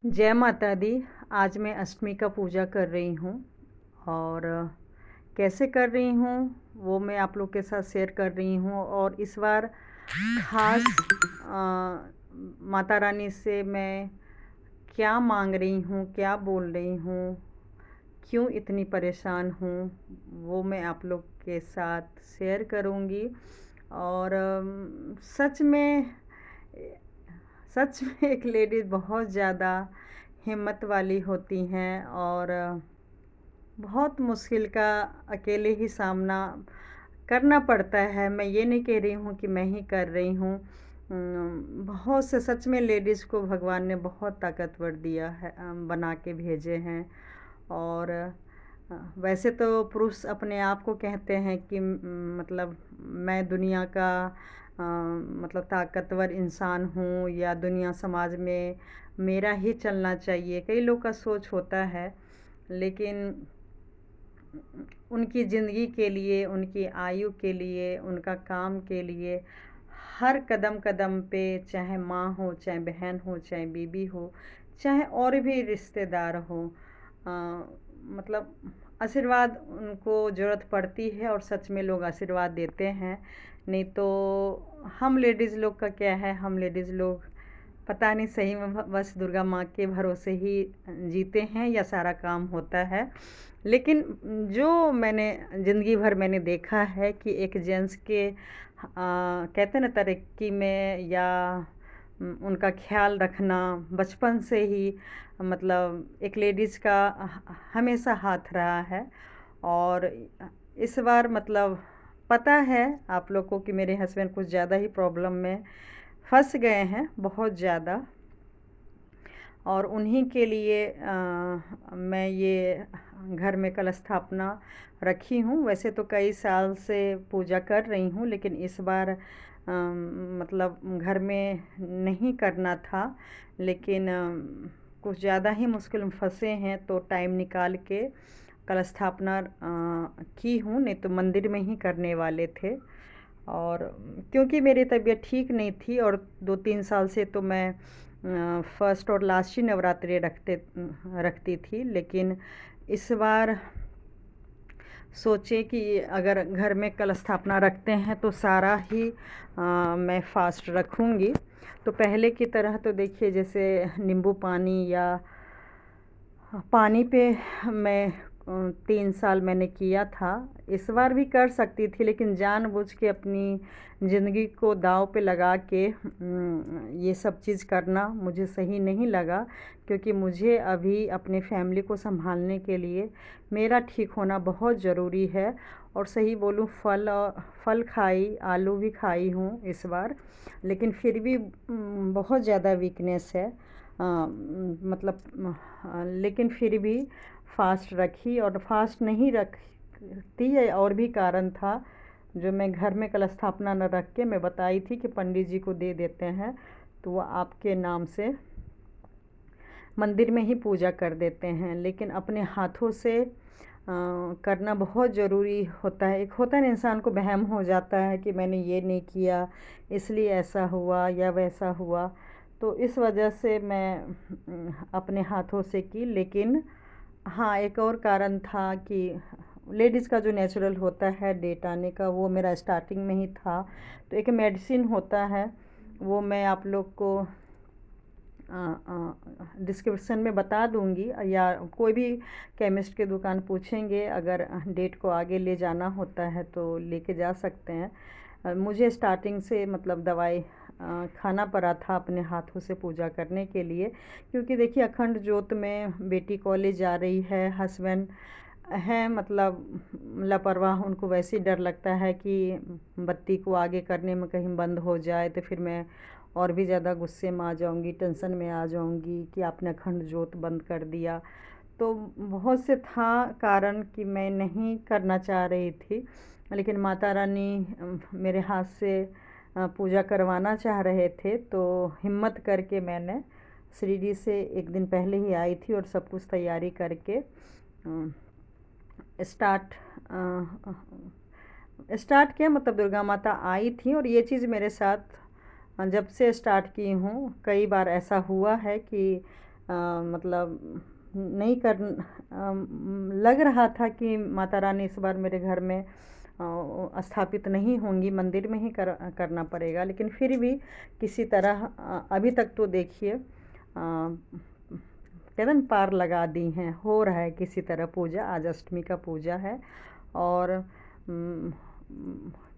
जय माता दी। आज मैं अष्टमी का पूजा कर रही हूँ और कैसे कर रही हूँ वो मैं आप लोग के साथ शेयर कर रही हूँ। और इस बार खास माता रानी से मैं क्या मांग रही हूँ, क्या बोल रही हूँ, क्यों इतनी परेशान हूँ, वो मैं आप लोग के साथ शेयर करूँगी। और सच में एक लेडीज़ बहुत ज़्यादा हिम्मत वाली होती हैं और बहुत मुश्किल का अकेले ही सामना करना पड़ता है। मैं ये नहीं कह रही हूँ कि मैं ही कर रही हूँ। बहुत से सच में लेडीज़ को भगवान ने बहुत ताकतवर दिया है, बना के भेजे हैं। और वैसे तो पुरुष अपने आप को कहते हैं कि मतलब मैं दुनिया का मतलब ताकतवर इंसान हूँ या दुनिया समाज में मेरा ही चलना चाहिए, कई लोग का सोच होता है। लेकिन उनकी ज़िंदगी के लिए, उनकी आयु के लिए, उनका काम के लिए हर कदम कदम पे, चाहे माँ हो, चाहे बहन हो, चाहे बीबी हो, चाहे और भी रिश्तेदार हो, मतलब आशीर्वाद उनको ज़रूरत पड़ती है। और सच में लोग आशीर्वाद देते हैं। नहीं तो हम लेडीज़ लोग का क्या है, हम लेडीज़ लोग पता नहीं सही में बस दुर्गा माँ के भरोसे ही जीते हैं या सारा काम होता है। लेकिन जो मैंने ज़िंदगी भर मैंने देखा है कि एक जेंट्स के कहते हैं ना तरक्की में या उनका ख्याल रखना बचपन से ही, मतलब एक लेडीज़ का हमेशा हाथ रहा है। और इस बार मतलब पता है आप लोग को कि मेरे हस्बैंड कुछ ज़्यादा ही प्रॉब्लम में फंस गए हैं, बहुत ज़्यादा। और उन्हीं के लिए मैं ये घर में कलश स्थापना रखी हूँ। वैसे तो कई साल से पूजा कर रही हूँ, लेकिन इस बार मतलब घर में नहीं करना था। लेकिन कुछ ज़्यादा ही मुश्किल में फंसे हैं तो टाइम निकाल के कलश स्थापना की हूँ, नहीं तो मंदिर में ही करने वाले थे। और क्योंकि मेरी तबीयत ठीक नहीं थी और 2-3 साल से तो मैं फर्स्ट और लास्ट ही नवरात्रि रखती थी। लेकिन इस बार सोचे कि अगर घर में कलश स्थापना रखते हैं तो सारा ही मैं फास्ट रखूँगी। तो पहले की तरह तो देखिए जैसे नींबू पानी या पानी पे मैं 3 साल मैंने किया था। इस बार भी कर सकती थी, लेकिन जानबूझ के अपनी ज़िंदगी को दाँव पे लगा के ये सब चीज़ करना मुझे सही नहीं लगा। क्योंकि मुझे अभी अपने फैमिली को सँभालने के लिए मेरा ठीक होना बहुत ज़रूरी है। और सही बोलूँ फल खाई, आलू भी खाई हूँ इस बार, लेकिन फिर भी बहुत ज़्यादा वीकनेस है। मतलब लेकिन फिर भी फ़ास्ट रखी। और फ़ास्ट नहीं रखती है और भी कारण था, जो मैं घर में कलश स्थापना न रख के मैं बताई थी कि पंडित जी को दे देते हैं तो वो आपके नाम से मंदिर में ही पूजा कर देते हैं। लेकिन अपने हाथों से करना बहुत ज़रूरी होता है। एक होता है ना, इंसान को वहम हो जाता है कि मैंने ये नहीं किया इसलिए ऐसा हुआ या वैसा हुआ। तो इस वजह से मैं अपने हाथों से की। लेकिन हाँ, एक और कारण था कि लेडीज़ का जो नेचुरल होता है डेट आने का, वो मेरा स्टार्टिंग में ही था। तो एक मेडिसिन होता है, वो मैं आप लोग को डिस्क्रिप्शन में बता दूंगी, या कोई भी केमिस्ट के दुकान पूछेंगे, अगर डेट को आगे ले जाना होता है तो लेके जा सकते हैं। मुझे स्टार्टिंग से मतलब दवाई खाना पड़ा था अपने हाथों से पूजा करने के लिए। क्योंकि देखिए अखंड ज्योत में बेटी कॉलेज जा रही है, हस्बैंड हैं मतलब लापरवाह, उनको वैसे ही डर लगता है कि बत्ती को आगे करने में कहीं बंद हो जाए तो फिर मैं और भी ज़्यादा गुस्से में आ जाऊंगी, टेंशन में आ जाऊंगी कि आपने अखंड ज्योत बंद कर दिया। तो बहुत से था कारण कि मैं नहीं करना चाह रही थी। लेकिन माता रानी मेरे हाथ से पूजा करवाना चाह रहे थे, तो हिम्मत करके मैंने शिरडी से एक दिन पहले ही आई थी और सब कुछ तैयारी करके स्टार्ट स्टार्ट किया। मतलब दुर्गा माता आई थी और ये चीज़ मेरे साथ जब से स्टार्ट की हूँ, कई बार ऐसा हुआ है कि मतलब नहीं कर लग रहा था कि माता रानी इस बार मेरे घर में स्थापित नहीं होंगी, मंदिर में ही करना पड़ेगा। लेकिन फिर भी किसी तरह अभी तक तो देखिए कहते हैं पार लगा दी हैं, हो रहा है किसी तरह पूजा। आज अष्टमी का पूजा है और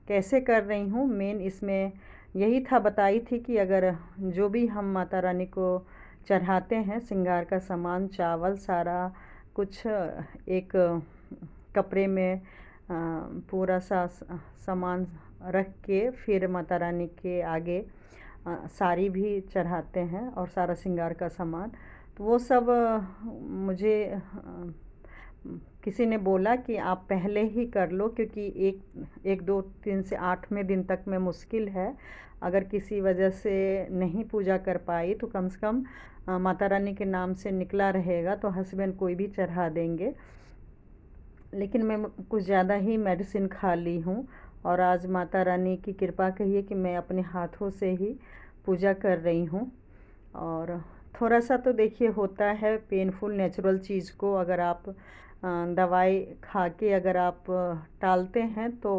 कैसे कर रही हूँ मेन इसमें यही था, बताई थी कि अगर जो भी हम माता रानी को चढ़ाते हैं श्रृंगार का सामान, चावल सारा कुछ एक कपड़े में पूरा सा सामान रख के फिर माता रानी के आगे साड़ी भी चढ़ाते हैं और सारा श्रृंगार का सामान। तो वो सब मुझे किसी ने बोला कि आप पहले ही कर लो, क्योंकि 1 2 3 से 8वें दिन तक में मुश्किल है। अगर किसी वजह से नहीं पूजा कर पाई तो कम से कम माता रानी के नाम से निकला रहेगा, तो हस्बैंड कोई भी चढ़ा देंगे। लेकिन मैं कुछ ज़्यादा ही मेडिसिन खा ली हूँ और आज माता रानी की कृपा कहिए कि मैं अपने हाथों से ही पूजा कर रही हूँ। और थोड़ा सा तो देखिए होता है पेनफुल, नेचुरल चीज़ को अगर आप दवाई खा के अगर आप टालते हैं तो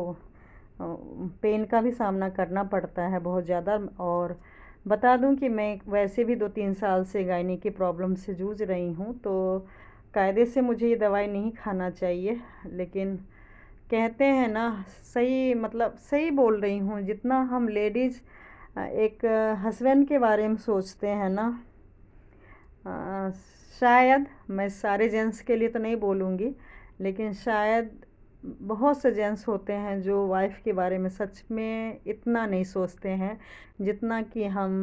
पेन का भी सामना करना पड़ता है बहुत ज़्यादा। और बता दूं कि मैं वैसे भी 2 3 साल से गायनी की प्रॉब्लम से जूझ रही हूँ, तो कायदे से मुझे ये दवाई नहीं खाना चाहिए। लेकिन कहते हैं ना, सही मतलब सही बोल रही हूँ, जितना हम लेडीज़ एक हस्बैंड के बारे में सोचते हैं ना, शायद मैं सारे जेंट्स के लिए तो नहीं बोलूँगी, लेकिन शायद बहुत से जेंट्स होते हैं जो वाइफ के बारे में सच में इतना नहीं सोचते हैं जितना कि हम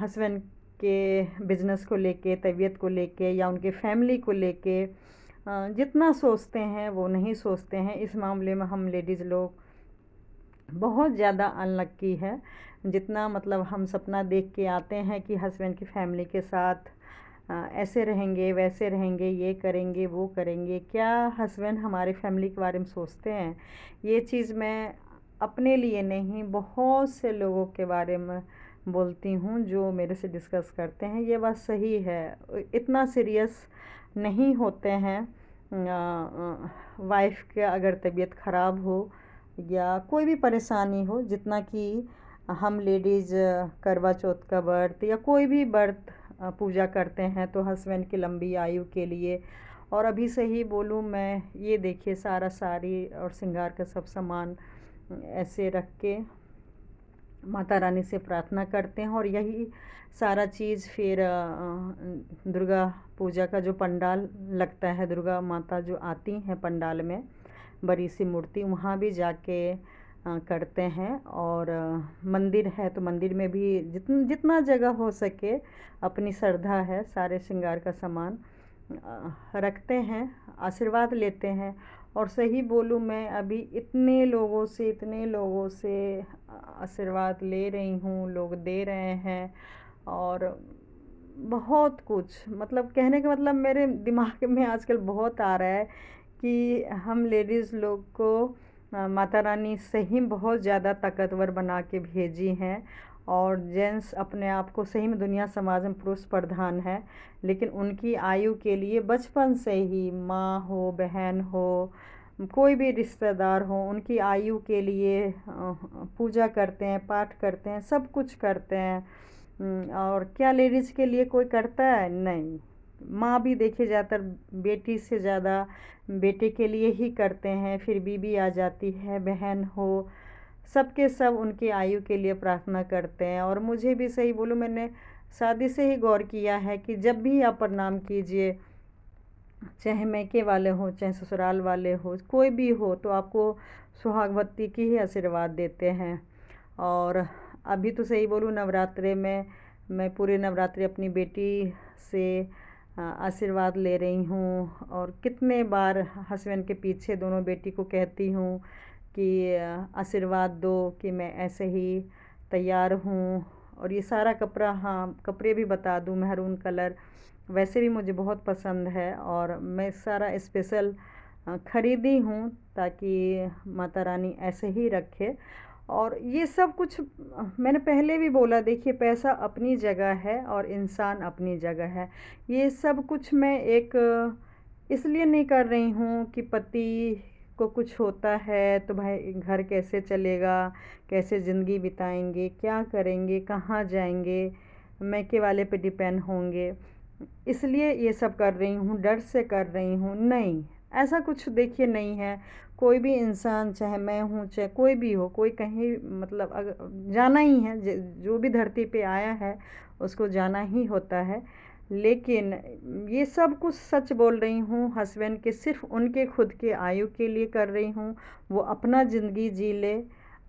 हस्बैंड के बिजनेस को लेके, तबीयत को लेके या उनके फैमिली को लेके जितना सोचते हैं वो नहीं सोचते हैं। इस मामले में हम लेडीज़ लोग बहुत ज़्यादा अनलक्की है। जितना मतलब हम सपना देख के आते हैं कि हस्बैंड की फैमिली के साथ ऐसे रहेंगे, वैसे रहेंगे, ये करेंगे, वो करेंगे, क्या हस्बैंड हमारे फैमिली के बारे में सोचते हैं? ये चीज़ मैं अपने लिए नहीं, बहुत से लोगों के बारे में बोलती हूँ जो मेरे से डिस्कस करते हैं। ये बात सही है, इतना सीरियस नहीं होते हैं। वाइफ के अगर तबीयत ख़राब हो या कोई भी परेशानी हो, जितना कि हम लेडीज़ करवा चौथ का व्रत या कोई भी व्रत पूजा करते हैं तो हस्बैंड की लंबी आयु के लिए। और अभी से ही बोलूँ मैं, ये देखिए सारा साड़ी और श्रृंगार का सब सामान ऐसे रख के माता रानी से प्रार्थना करते हैं। और यही सारा चीज़ फिर दुर्गा पूजा का जो पंडाल लगता है, दुर्गा माता जो आती हैं पंडाल में, बड़ी सी मूर्ति, वहाँ भी जाके करते हैं। और मंदिर है तो मंदिर में भी जितना जगह हो सके अपनी श्रद्धा है, सारे श्रृंगार का सामान रखते हैं, आशीर्वाद लेते हैं। और सही बोलूँ मैं अभी इतने लोगों से आशीर्वाद ले रही हूँ, लोग दे रहे हैं। और बहुत कुछ मतलब कहने का मतलब मेरे दिमाग में आजकल बहुत आ रहा है कि हम लेडीज़ लोग को माता रानी सही बहुत ज़्यादा ताकतवर बना के भेजी हैं। और जेंट्स अपने आप को सही में दुनिया समाज में पुरुष प्रधान है, लेकिन उनकी आयु के लिए बचपन से ही माँ हो, बहन हो, कोई भी रिश्तेदार हो, उनकी आयु के लिए पूजा करते हैं, पाठ करते हैं, सब कुछ करते हैं। और क्या लेडीज़ के लिए कोई करता है? नहीं। माँ भी देखिए ज़्यादातर बेटी से ज़्यादा बेटे के लिए ही करते हैं, फिर बीवी आ जाती है, बहन हो, सबके सब उनकी आयु के लिए प्रार्थना करते हैं। और मुझे भी सही बोलूँ, मैंने शादी से ही गौर किया है कि जब भी आप प्रणाम कीजिए, चाहे मैके वाले हो, चाहे ससुराल वाले हो, कोई भी हो, तो आपको सुहागवती की ही आशीर्वाद देते हैं। और अभी तो सही बोलूँ नवरात्रे में मैं पूरे नवरात्रि अपनी बेटी से आशीर्वाद ले रही हूँ। और कितने बार हस्बैंड के पीछे दोनों बेटी को कहती हूँ कि आशीर्वाद दो कि मैं ऐसे ही तैयार हूँ। और ये सारा कपड़ा, हाँ कपड़े भी बता दूँ, मैरून कलर वैसे भी मुझे बहुत पसंद है और मैं सारा स्पेशल ख़रीदी हूँ ताकि माता रानी ऐसे ही रखे। और ये सब कुछ मैंने पहले भी बोला, देखिए पैसा अपनी जगह है और इंसान अपनी जगह है। ये सब कुछ मैं एक इसलिए नहीं कर रही हूँ कि पति को कुछ होता है तो भाई घर कैसे चलेगा, कैसे ज़िंदगी बिताएंगे, क्या करेंगे, कहाँ जाएंगे, मैके वाले पे डिपेंड होंगे, इसलिए ये सब कर रही हूँ, डर से कर रही हूँ। नहीं, ऐसा कुछ देखिए नहीं है। कोई भी इंसान, चाहे मैं हूँ चाहे कोई भी हो, कोई कहीं मतलब जाना ही है, जो भी धरती पे आया है उसको जाना ही होता है। लेकिन ये सब कुछ सच बोल रही हूँ, हस्बैंड के सिर्फ उनके खुद के आयु के लिए कर रही हूँ। वो अपना ज़िंदगी जी ले,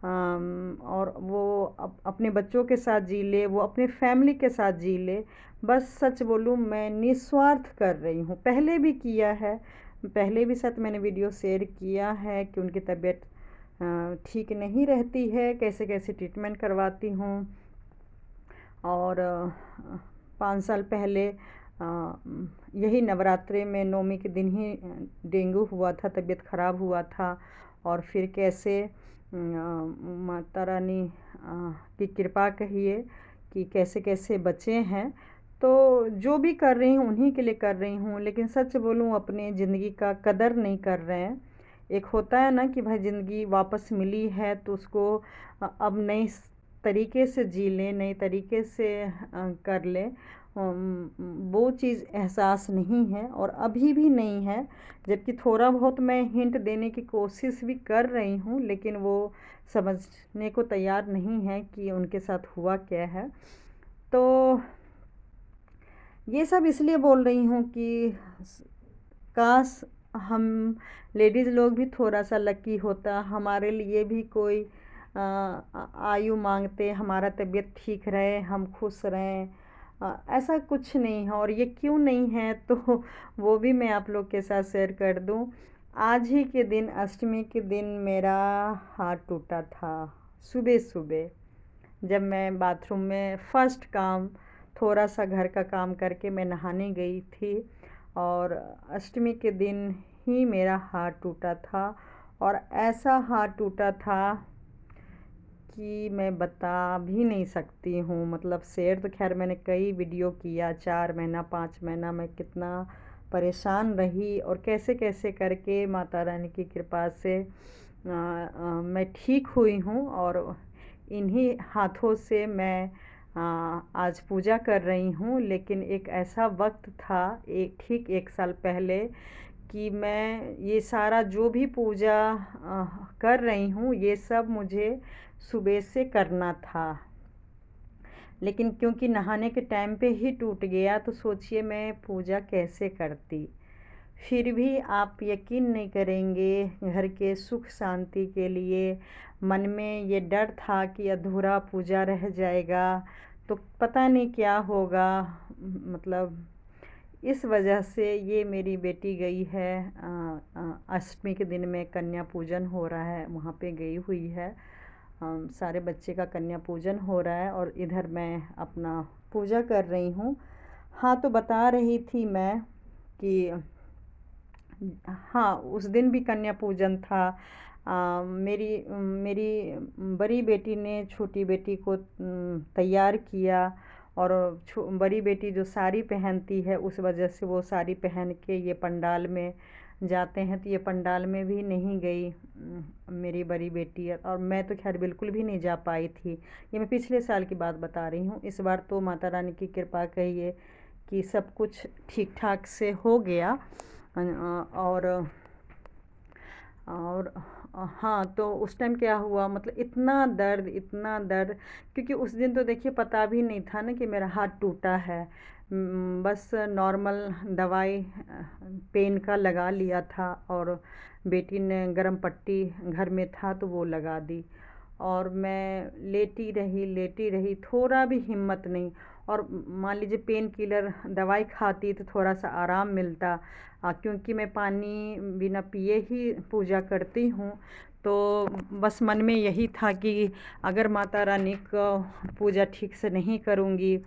और वो अपने बच्चों के साथ जी ले, वो अपने फैमिली के साथ जी ले। बस सच बोलूँ, मैं निस्वार्थ कर रही हूँ। पहले भी किया है, पहले भी साथ मैंने वीडियो शेयर किया है कि उनकी तबीयत ठीक नहीं रहती है, कैसे कैसे ट्रीटमेंट करवाती हूँ। और 5 साल पहले यही नवरात्रि में नवमी के दिन ही डेंगू हुआ था, तबीयत ख़राब हुआ था। और फिर कैसे माता रानी की कृपा कहिए कि कैसे कैसे बचे हैं। तो जो भी कर रही हूँ उन्हीं के लिए कर रही हूँ। लेकिन सच बोलूँ, अपने ज़िंदगी का कदर नहीं कर रहे हैं। एक होता है ना कि भाई ज़िंदगी वापस मिली है तो उसको अब नई तरीके से जी लें, नए तरीके से कर लें। वो चीज़ एहसास नहीं है और अभी भी नहीं है। जबकि थोड़ा बहुत मैं हिंट देने की कोशिश भी कर रही हूँ, लेकिन वो समझने को तैयार नहीं है कि उनके साथ हुआ क्या है। तो ये सब इसलिए बोल रही हूँ कि काश हम लेडीज़ लोग भी थोड़ा सा लकी होता, हमारे लिए भी कोई आयु मांगते, हमारा तबीयत ठीक रहे, हम खुश रहें। ऐसा कुछ नहीं है, और ये क्यों नहीं है तो वो भी मैं आप लोग के साथ शेयर कर दूं। आज ही के दिन, अष्टमी के दिन, मेरा हाथ टूटा था। सुबह सुबह जब मैं बाथरूम में फ़र्स्ट काम, थोड़ा सा घर का काम करके मैं नहाने गई थी, और अष्टमी के दिन ही मेरा हाथ टूटा था। और ऐसा हाथ टूटा था कि मैं बता भी नहीं सकती हूँ। मतलब शेयर तो खैर मैंने कई वीडियो किया, 4 महीना 5 महीना मैं कितना परेशान रही और कैसे कैसे करके माता रानी की कृपा से मैं ठीक हुई हूँ। और इन्हीं हाथों से मैं आज पूजा कर रही हूँ। लेकिन एक ऐसा वक्त था, ठीक 1 साल पहले, कि मैं ये सारा जो भी पूजा कर रही हूँ, ये सब मुझे सुबह से करना था। लेकिन क्योंकि नहाने के टाइम पे ही टूट गया, तो सोचिए मैं पूजा कैसे करती। फिर भी आप यकीन नहीं करेंगे, घर के सुख शांति के लिए मन में ये डर था कि अधूरा पूजा रह जाएगा तो पता नहीं क्या होगा। मतलब इस वजह से ये मेरी बेटी गई है, अष्टमी के दिन में कन्या पूजन हो रहा है, वहाँ पे गई हुई है। सारे बच्चे का कन्या पूजन हो रहा है और इधर मैं अपना पूजा कर रही हूँ। हाँ, तो बता रही थी मैं कि हाँ, उस दिन भी कन्या पूजन था। मेरी मेरी बड़ी बेटी ने छोटी बेटी को तैयार किया, और बड़ी बेटी जो साड़ी पहनती है, उस वजह से वो साड़ी पहन के ये पंडाल में जाते हैं, तो ये पंडाल में भी नहीं गई मेरी बड़ी बेटी। और मैं तो खैर बिल्कुल भी नहीं जा पाई थी। ये मैं पिछले साल की बात बता रही हूँ। इस बार तो माता रानी की कृपा कहिए कि सब कुछ ठीक ठाक से हो गया। और हाँ, तो उस टाइम क्या हुआ, मतलब इतना दर्द, इतना दर्द, क्योंकि उस दिन तो देखिए पता भी नहीं था ना कि मेरा हाथ टूटा है। बस नॉर्मल दवाई पेन का लगा लिया था, और बेटी ने गरम पट्टी घर में था तो वो लगा दी, और मैं लेटी रही, थोड़ा भी हिम्मत नहीं। और मान लीजिए पेन किलर दवाई खाती तो थोड़ा सा आराम मिलता, क्योंकि मैं पानी बिना पिए ही पूजा करती हूँ। तो बस मन में यही था कि अगर माता रानी को पूजा ठीक से नहीं करूँगी,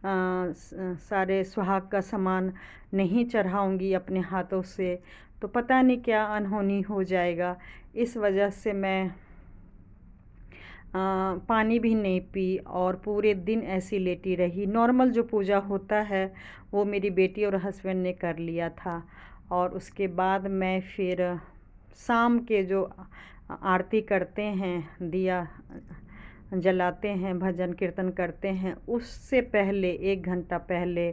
सारे सुहाग का सामान नहीं चढ़ाऊँगी अपने हाथों से, तो पता नहीं क्या अनहोनी हो जाएगा। इस वजह से मैं पानी भी नहीं पी और पूरे दिन ऐसी लेटी रही। नॉर्मल जो पूजा होता है वो मेरी बेटी और हस्बैंड ने कर लिया था। और उसके बाद मैं फिर शाम के जो आरती करते हैं, दिया जलाते हैं, भजन कीर्तन करते हैं, उससे पहले 1 घंटा पहले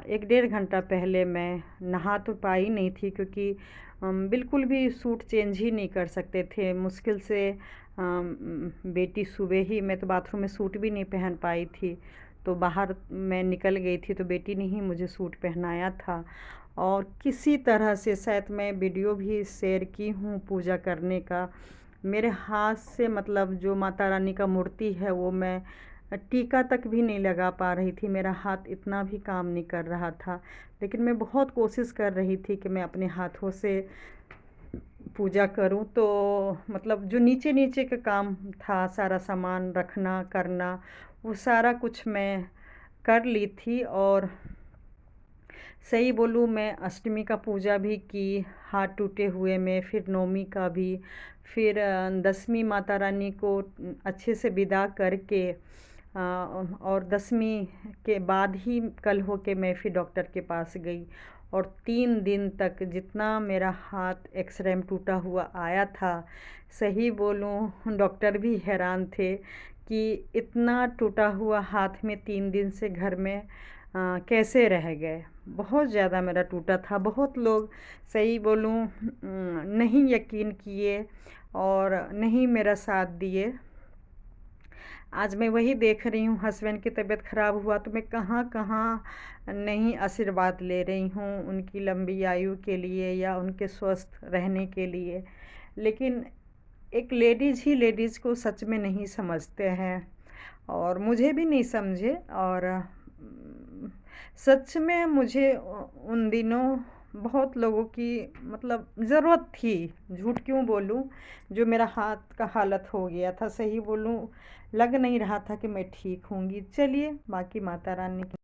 1 डेढ़ घंटा पहले मैं नहा तो पाई नहीं थी, क्योंकि बिल्कुल भी सूट चेंज ही नहीं कर सकते थे। मुश्किल से बेटी सुबह ही, मैं तो बाथरूम में सूट भी नहीं पहन पाई थी, तो बाहर मैं निकल गई थी तो बेटी ने ही मुझे सूट पहनाया था। और किसी तरह से, शायद मैं वीडियो भी शेयर की हूँ पूजा करने का, मेरे हाथ से मतलब जो माता रानी का मूर्ति है वो मैं टीका तक भी नहीं लगा पा रही थी। मेरा हाथ इतना भी काम नहीं कर रहा था, लेकिन मैं बहुत कोशिश कर रही थी कि मैं अपने हाथों से पूजा करूं। तो मतलब जो नीचे नीचे का काम था, सारा सामान रखना करना, वो सारा कुछ मैं कर ली थी। और सही बोलूँ, मैं अष्टमी का पूजा भी की हाथ टूटे हुए में, फिर नवमी का भी, फिर दसवीं माता रानी को अच्छे से विदा करके और दसवीं के बाद ही कल हो के मैं फिर डॉक्टर के पास गई। और 3 दिन तक जितना मेरा हाथ एक्सरे में टूटा हुआ आया था, सही बोलूँ डॉक्टर भी हैरान थे कि इतना टूटा हुआ हाथ में 3 दिन से घर में कैसे रह गए। बहुत ज़्यादा मेरा टूटा था। बहुत लोग, सही बोलूँ, नहीं यकीन किए और नहीं मेरा साथ दिए। आज मैं वही देख रही हूँ, हस्बैंड की तबीयत ख़राब हुआ तो मैं कहाँ कहाँ नहीं आशीर्वाद ले रही हूँ उनकी लंबी आयु के लिए या उनके स्वस्थ रहने के लिए। लेकिन एक लेडीज़ ही लेडीज़ को सच में नहीं समझते हैं, और मुझे भी नहीं समझे। और सच में मुझे उन दिनों बहुत लोगों की मतलब ज़रूरत थी, झूठ क्यों बोलूँ। जो मेरा हाथ का हालत हो गया था, सही बोलूँ लग नहीं रहा था कि मैं ठीक होंगी। चलिए, बाकी माता रानी की